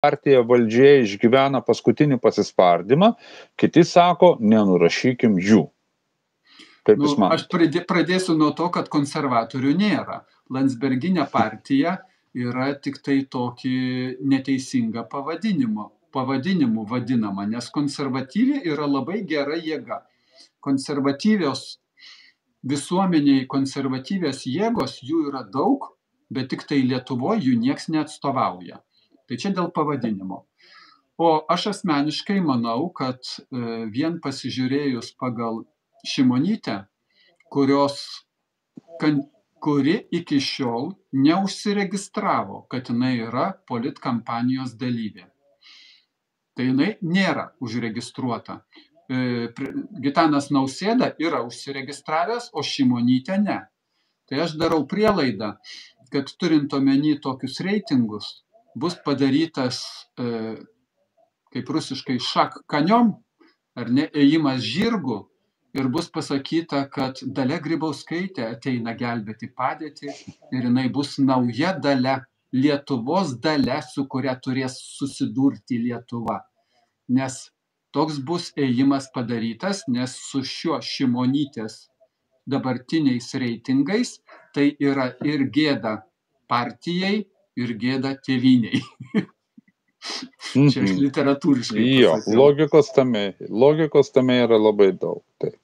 partija valdžioje išgyvena paskutinį pasispardymą, kiti sako, nenurašykim jų. Kaip jūs Aš pradėsiu nuo to, kad konservatorių nėra. Landsberginė partija yra tik tai tokį neteisingą pavadinimu vadinama, nes konservatyvi yra labai gera jėga. Visuomeniai konservatyvios jėgos, jų yra daug, bet tik tai Lietuvoje jų nieks neatstovauja. Tai čia dėl pavadinimo. O aš asmeniškai manau, kad vien pasižiūrėjus pagal Šimonytę, kuri iki šiol neužsiregistravo, kad jinai yra politkampanijos dalyvė. Tai jinai nėra užregistruota. Gitanas Nausėda yra užsiregistravęs, o Šimonytė ne. Tai aš darau prielaidą, kad turint omeny tokius reitingus, bus padarytas, kaip rusiškai, šak kaniom, ar ne, ėjimas žirgu, ir bus pasakyta, kad Dalia Grybauskaitė ateina gelbėti padėtį ir jinai bus nauja Dalia, Lietuvos Dalia, su kuria turės susidurti Lietuva. Nes toks bus ėjimas padarytas, nes su šiuo Šimonytės dabartiniais reitingais tai yra ir gėda partijai, ir gėda tėvynei. Čia aš literatūriškai pasakiau. Jo, logikos tame yra labai daug. Taip.